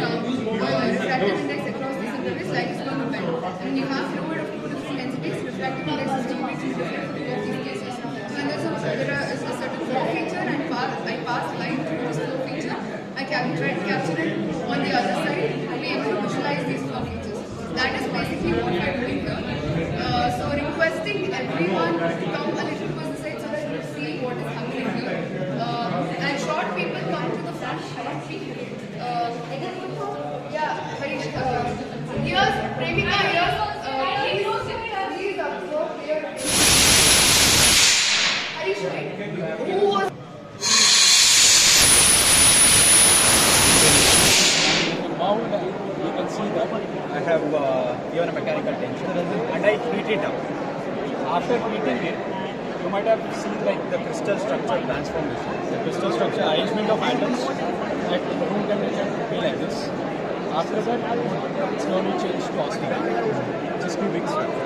refractive index across the symbol is like IISc Open. And you have fluid of two different densities, refractive index is distributed differently in both these cases. So when there is a certain flow feature and I pass light through this flow feature, I try to capture it on the other side to be able to visualize these flow features. That is basically what we are doing here. So requesting everyone to come a little closer to the side so that you see what is happening here. And short people come to the front. Yeah, Harish. Here's Premika. Please observe here. Harish, right? Who was? Now you can see that I have given a mechanical tension and I heat it up. After heating it, you might have seen like the crystal structure transformation. The crystal structure arrangement of atoms at room temperature would be like this. After that, it slowly changed to oxygen, just cubic structure.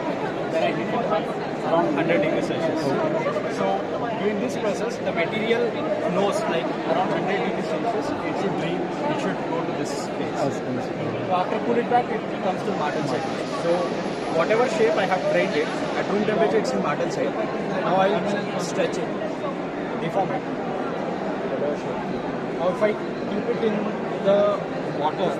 Then I heat it up around 100 degrees Celsius. So during this process, the material knows like around 100 degrees Celsius, it should dream, it should go to this phase. So after put it back, it comes to Martin side. So whatever shape I have drained it, at room temperature it's in Martin side. Now I will stretch it, deform it. Now if I keep it in the water,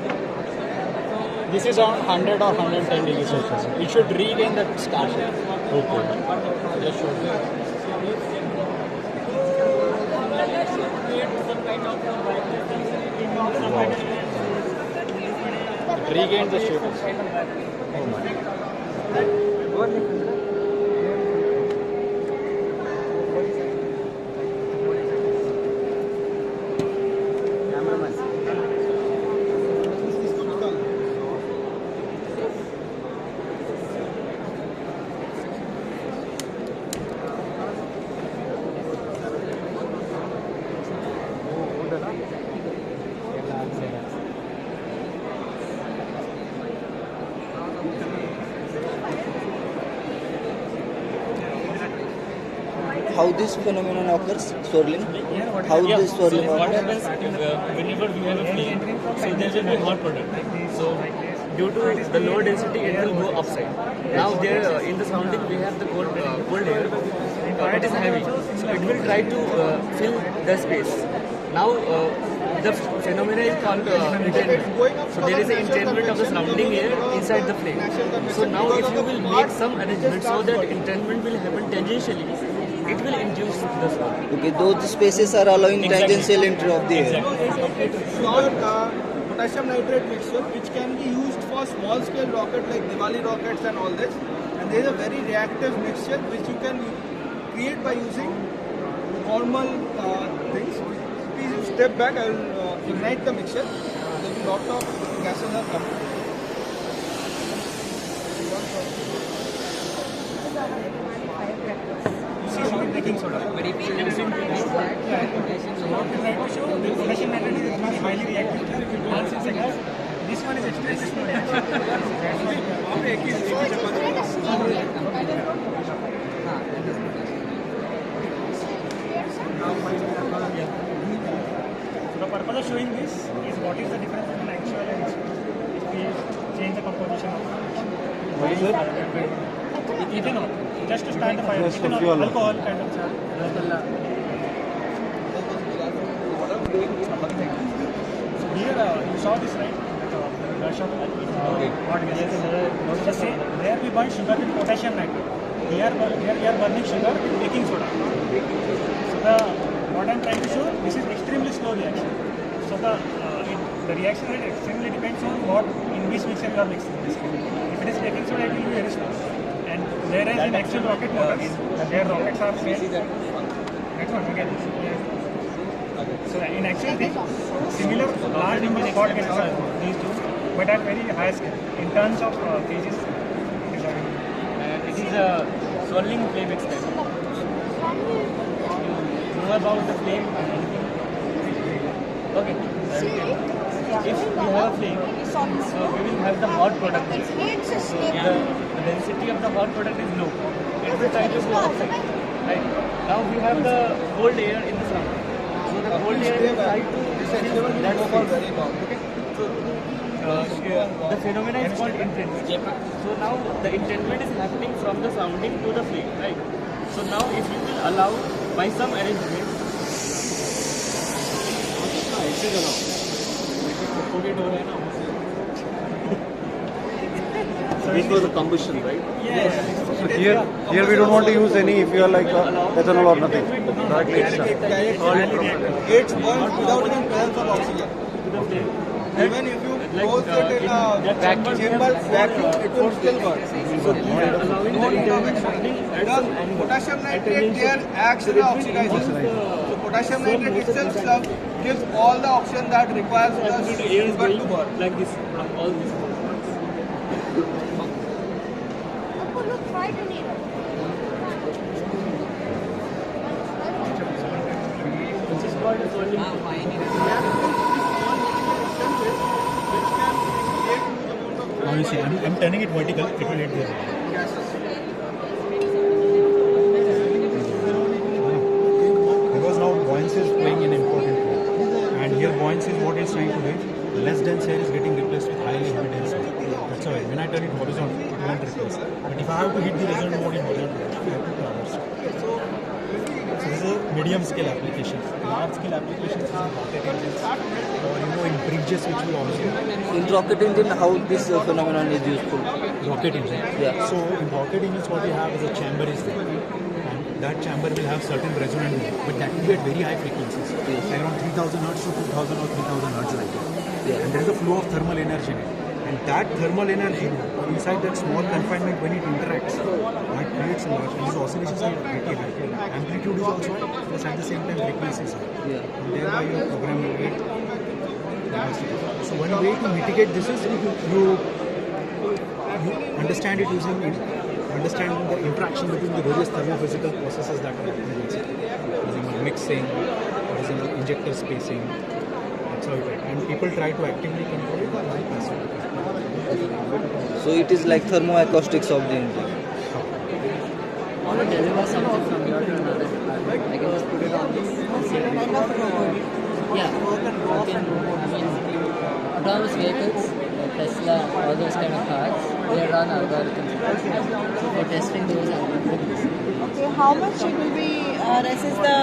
this is around 100 or 110 degrees Celsius. It should regain that star shape. Okay. Just show you. It regained the shape. Oh my. How this phenomenon occurs, swirling? How this swirling what occurs? happens whenever we have a flame, so there will be hot product. So due to the low density, it will go upside. Now there in the surrounding we have the cold air. It is heavy, so it will try to fill the space. Now the phenomena is called entrainment. So there is an entrainment of the surrounding air inside the flame. So now if you will make some arrangement so that entrainment will happen tangentially, it will induce the spark. Okay, those spaces are allowing tangential entry of the air. Pure potassium nitrate mixture which can be used for small scale rocket like Diwali rockets and all this. And there is a very reactive mixture which you can create by using normal things. Please step back, I will ignite the mixture. There will be lot of gases are coming. Baking soda. Very efficient. So what we try to show, the potassium nitrate is extremely highly reactive. Once it's a gas, this one is extremely slow reaction. So the purpose of showing this is what is the difference between actual and if we change the composition of what is it? Ethanol. Just to start the fire. Ethanol, alcohol kind of. So here you saw this right? Brush of hot gas. Just say there we burn sugar with potassium nitrate. Here we are burning sugar with baking soda. So what I am trying to show, this is extremely slow reaction. So the reaction rate extremely depends on in which mixture you are mixing this. If it is baking soda, it will be very slow. And whereas in actual rocket motors, their rockets are next one again. So in actual thing, similar large number of hot gases are these two, but at very high scale in terms of kgs. It is a swirling flame extent. You know about the flame? Okay. If we have a flame, so we will have the hot product. So the density of the hot product is low. It will try to go outside. Right? Now we have the cold air in the surrounding. So the cold air will try to fill that space. Okay? So the phenomena is called entrainment. So now the entrainment is happening from the sounding to the flame, right? So now if you will allow by some arrangement, This was a combustion, right? Here we don't want to use any fuel like ethanol or nothing. Directly itself. It burns without even presence of oxygen. Even if you close it in a chamber vacuum, it will still burn. So no need of extraction. Because potassium nitrate there acts as an oxidizer. So potassium nitrate itself gives all the oxygen that requires the sugar to burn. like this, all this. This is called a swirling. Now you see, I'm turning it vertical, it will hit there. Because now buoyancy is playing an important role. And here buoyancy is what it's trying to do. Less dense air is getting replaced with highly heavy dense air. That's why when I turn it horizontal, it won't replace. But if I have to hit the resonant mode in horizontal, I have to traverse. So this is a medium scale application. Large scale applications is in rocket engines or in bridges which we also In rocket engine, how this phenomenon is useful? rocket engine. Yeah. So in rocket engines what you have is a chamber is there. And that chamber will have certain resonant mode, but that will be at very high frequencies. Yes. Like around 3000 hertz to 2000 or 3000 hertz like that. Yeah. And there is a flow of thermal energy in it. And that thermal energy inside that small confinement when it interacts, that creates a large. These oscillations are pretty high. Amplitude is also high, plus at the same time frequency is high. Yeah. And thereby your program will get capacity. So one way to mitigate this is you understand it understand the interaction between the various thermophysical processes that are happening inside. Using mixing, using injector spacing. That's how it is. And people try to actively control it by passively. So it is like thermoacoustics of the engine. I want to deliver something from here to another department. I can just put it on this. Yeah, autonomous vehicles, like Tesla, all those kind of cars, they run algorithms. So for testing those algorithms. Okay, how much it will be resist the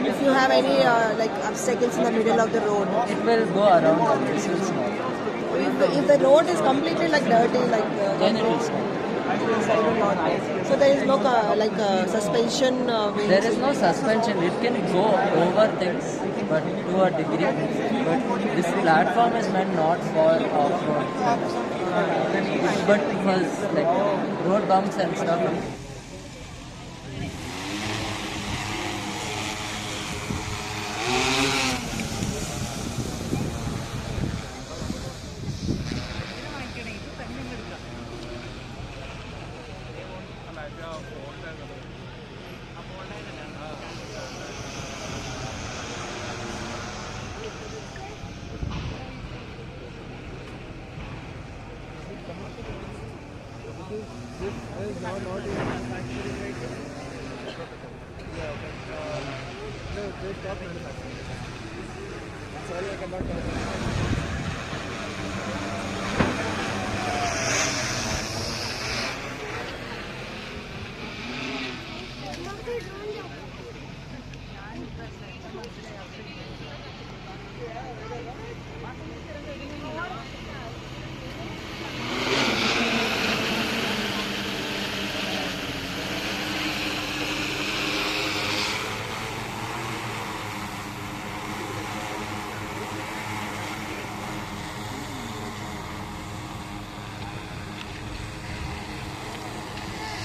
if you have any like obstacles in the middle of the road? It will go around them, this will stop. If the road is completely like dirty, like Then it will stop. so there is no suspension. There is no suspension, it can go over things, but to a degree. But this platform is meant not for off-road. But for like road bumps and stuff.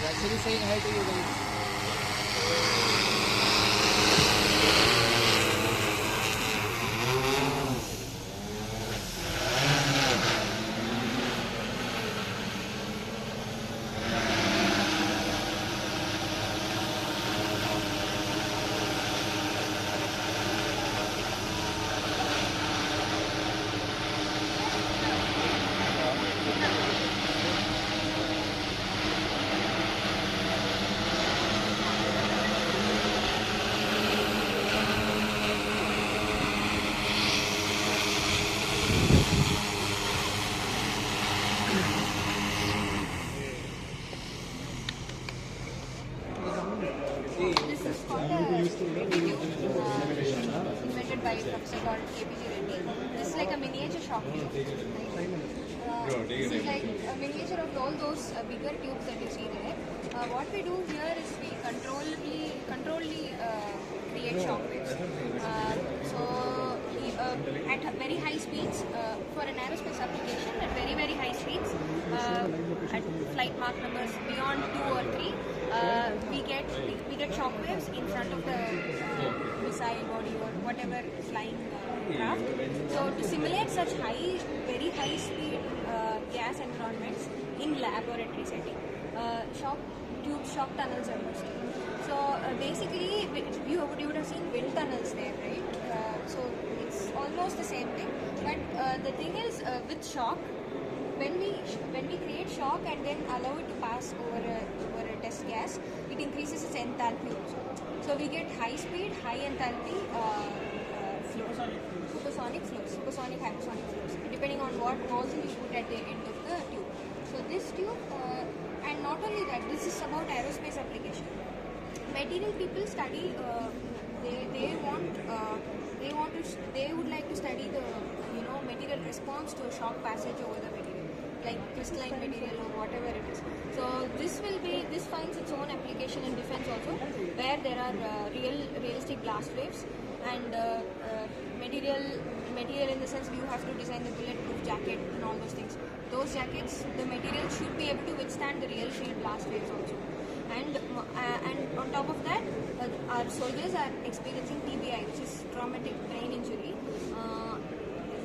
Actually saying hi to you guys. shock tube. This is like a miniature of all those bigger tubes that you see there. What we do here is we controlly create shock waves. At very high speeds, for an aerospace application, at very high speeds, at flight Mach numbers beyond 2 or 3, we get shock waves in front of the missile body or whatever flying craft. So to simulate such very high speed gas environments in laboratory setting, shock tunnels are used. So basically, you would have seen wind tunnels there, right? So it's almost the same thing. But the thing is, with shock, when we create shock and then allow it to pass over a test gas, it increases its enthalpy also. So we get high speed, high enthalpy supersonic flows, supersonic, hypersonic flows, depending on what nozzle you put at the end of the tube. So this tube, and not only that, this is about aerospace application. Material people study. They would like to study the material response to a shock passage over the material, like crystalline material or whatever it is. So this finds its own application in defense also, where there are realistic blast waves and material in the sense you have to design the bulletproof jacket and all those things. Those jackets, the material should be able to withstand the real field blast waves also. And on top of that, our soldiers are experiencing TBI, which is traumatic brain injury,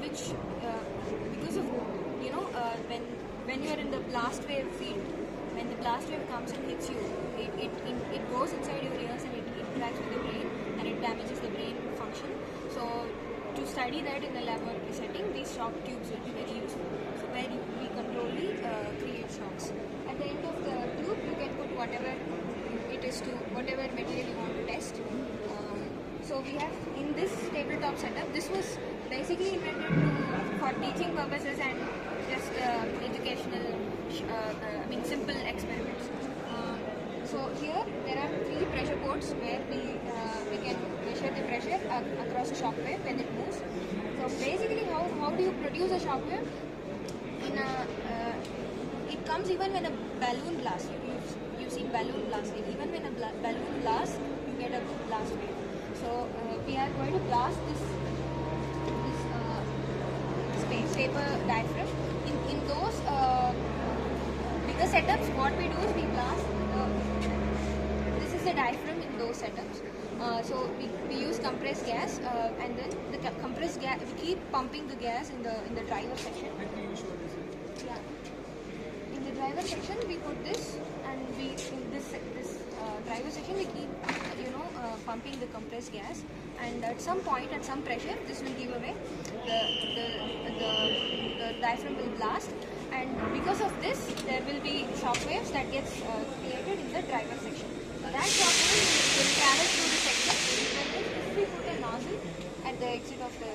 which because of when you are in the blast wave field, when the blast wave comes and hits you, it goes inside your ears and it interacts with the brain and it damages the brain function. So to study that in the laboratory setting, these shock tubes will be very useful. So where we controlly create shocks. At the end of the tube, you can put whatever it is to whatever material you want to test. So we have in this tabletop setup. This was basically invented for teaching purposes and just educational, simple experiments. So here there are 3 pressure ports where we can measure the pressure across a shock wave when it moves. So basically, how do you produce a shock wave? It comes even when a balloon blasts. You've seen balloon blasting. Even when a balloon blasts, you get a blast wave. So we are going to blast this space paper diaphragm. In those bigger setups, what we do is we blast. This is the diaphragm in those setups. So we use compressed gas, and then the compressed gas. We keep pumping the gas in the driver section. Yeah. In the driver section, we put this, and in this driver section we keep pumping the compressed gas, and at some point, at some pressure, this will give away. The diaphragm will blast, and because of this, there will be shock waves that gets created in the driver section. That shock wave will travel through the section, and then if we put a nozzle at the exit of the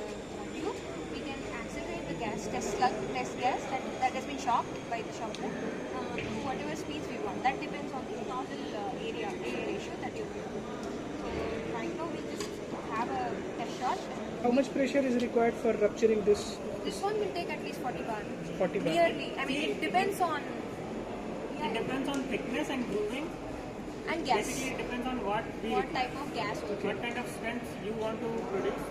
tube, we can accelerate the gas, test gas that has been shocked by the shock wave to whatever speeds we want. That depends on the nozzle area ratio that you put. So right now we just have a test shot. How much pressure is required for rupturing this? This one will take at least 40 bar. 40 bar. Nearly. It depends on. It depends on thickness and grooving. And gas. Basically, it depends on what type of gas. What kind of strength you want to produce,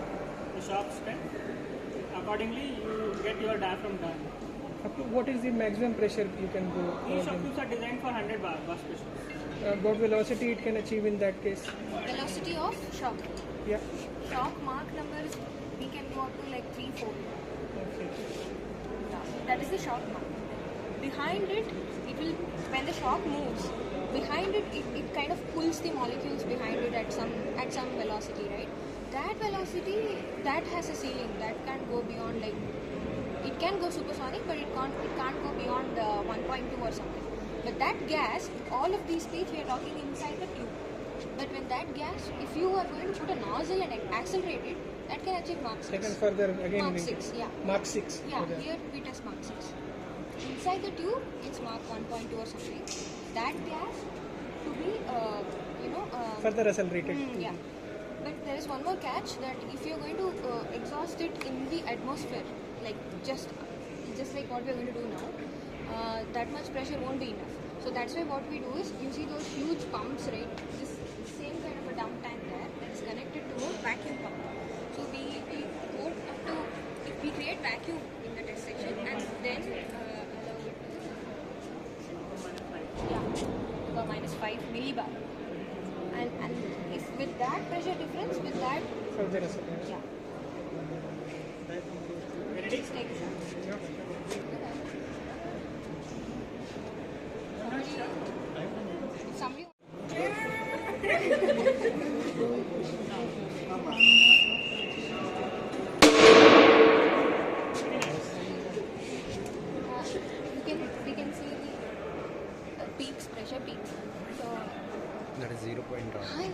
the shock strength. Accordingly, you get your diaphragm done. Up to what is the maximum pressure you can go? These shock tubes are designed for 100 bar pressure. What velocity it can achieve in that case? Velocity of shock. Yeah. Shock Mach numbers, we can go up to like 3-4. Okay. That is the shock Mach. Behind it will, when the shock moves, behind it kind of pulls the molecules behind it at some velocity, right? That velocity, that has a ceiling, that can't go beyond, like, it can go supersonic, but it can't go beyond 1.2 or something. But that gas, all of these speeds, we are talking inside the tube. But when that gas, if you are going to put a nozzle and accelerate it, that can achieve Mach 6. Second further again. Mach 6, yeah. Mach 6. Yeah, here we test Mach 6. Inside the tube, it's Mach 1.2 or something. That gas to be, further accelerated. Yeah. But there is one more catch, that if you're going to exhaust it in the atmosphere, like just like what we're going to do now, that much pressure won't be enough. So that's why what we do is, you see those huge pumps, right? This same kind of a dump tank there that is connected to a vacuum pump. So we go up to, we create vacuum in the test section and then allow it to -5 millibar. And if with that pressure difference, with that, yeah. Just take it out. Somebody. We can see the peaks, pressure peaks. So that is 0.1.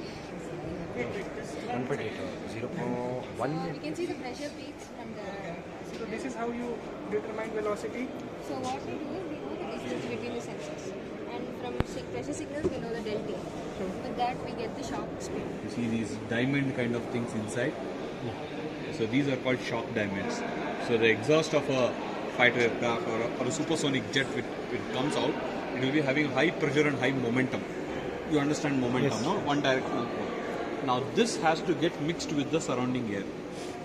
1.8. We can see the pressure peaks from the. So this is how you determine velocity. So what we do is, we know the distance between the sensors, and from pressure signals we know the delta. With that we get the shock speed. You see these diamond kind of things inside? So these are called shock diamonds. So the exhaust of a fighter aircraft or a supersonic jet, when it comes out, it will be having high pressure and high momentum. You understand momentum, Yes. no? One directional. Now this has to get mixed with the surrounding air.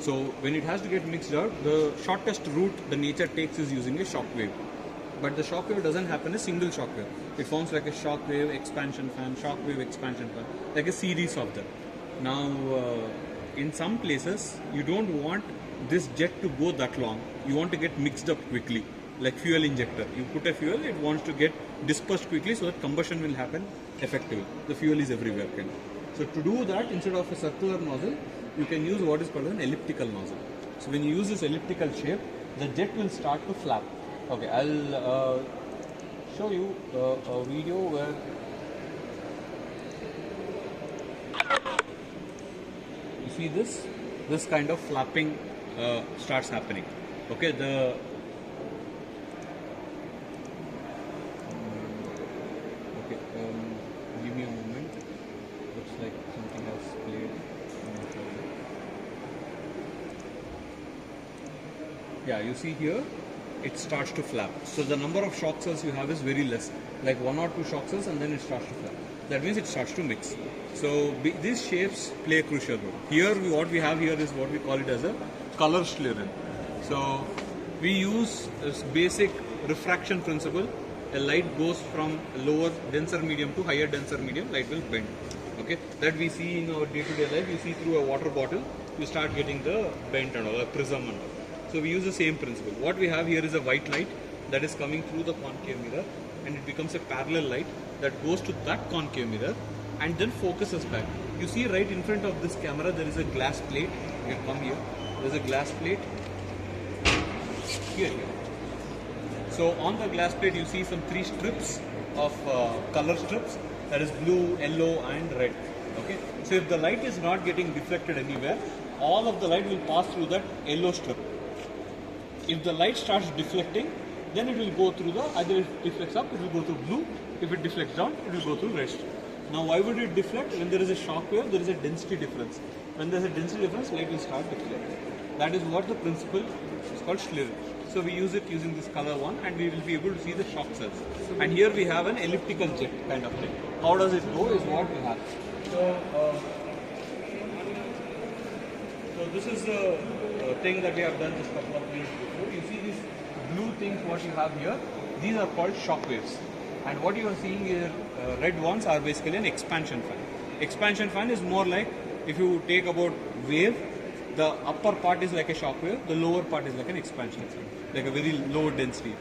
So when it has to get mixed out, the shortest route the nature takes is using a shock wave. But the shock wave doesn't happen a single shock wave. It forms like a shock wave, expansion fan, shock wave, expansion fan, like a series of them. Now, in some places, you don't want this jet to go that long. You want to get mixed up quickly, like fuel injector. You put a fuel, it wants to get dispersed quickly so that combustion will happen effectively. The fuel is everywhere. So to do that, instead of a circular nozzle, you can use what is called an elliptical nozzle. So when you use this elliptical shape, the jet will start to flap. Okay, I'll show you a video where you see this kind of flapping starts happening. Okay, give me a moment. Looks like something has played. Yeah, you see here, it starts to flap. So the number of shock cells you have is very less, like 1 or 2 shock cells, and then it starts to flap. That means it starts to mix. So these shapes play a crucial role. Here, what we have here is what we call it as a color schlieren. So we use this basic refraction principle. A light goes from lower denser medium to higher denser medium, light will bend. Okay, that we see in our day-to-day life. You see through a water bottle, you start getting the bent and all, a prism and all. So we use the same principle. What we have here is a white light that is coming through the concave mirror, and it becomes a parallel light that goes to that concave mirror and then focuses back. You see right in front of this camera there is a glass plate. You come here, there is a glass plate here. So on the glass plate you see some 3 strips of color strips, that is blue, yellow and red. Okay. So if the light is not getting deflected anywhere, all of the light will pass through that yellow strip. If the light starts deflecting, then it will go through the, either it deflects up, it will go through blue. If it deflects down, it will go through red. Now why would it deflect? When there is a shock wave, there is a density difference. When there is a density difference, light will start deflecting. That is what the principle is called Schlieren. So we use it using this color one, and we will be able to see the shock cells. And here we have an elliptical jet kind of thing. How does it go is what we have. So this is the thing that we have done just a couple of minutes before. You see these blue things what you have here, these are called shock waves. And what you are seeing here, red ones are basically an expansion fan. Expansion fan is more like, if you take about wave, the upper part is like a shock wave, the lower part is like an expansion fan, like a very low density.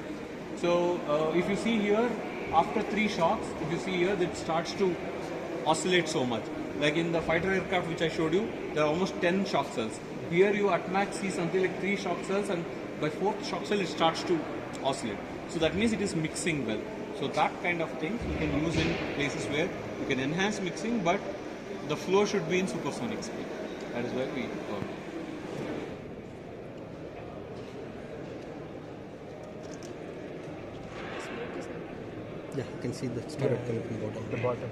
So if you see here, after 3 shocks, if you see here, it starts to oscillate so much. Like in the fighter aircraft which I showed you, there are almost 10 shock cells. Here you at max see something like 3 shock cells, and by 4th shock cell it starts to oscillate. So that means it is mixing well. So that kind of thing you can use in places where you can enhance mixing, but the flow should be in supersonic speed. That is why we work. Yeah, you can see the spirit coming from the bottom.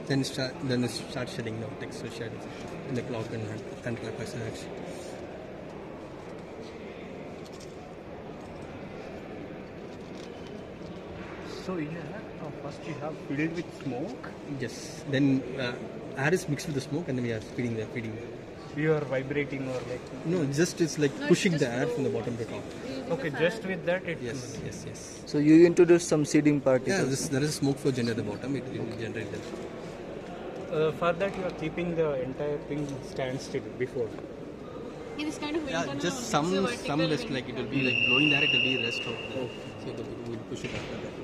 then it starts shedding the texture shadows in the clock and anti-clockwise direction. So here, first you have filled with smoke. Yes. Then air is mixed with the smoke, and then we are feeding the. You are vibrating or like. No, just it's like pushing the air from the bottom to top. Okay, just with that it. Yes. So you introduce some seeding particles. Yeah, there is a smoke flow generator at the bottom. It will generate that. For that you are keeping the entire thing standstill before. It is kind of Yeah, just some rest, like it will be like blowing there. It will be rest of the. So we will push it after that.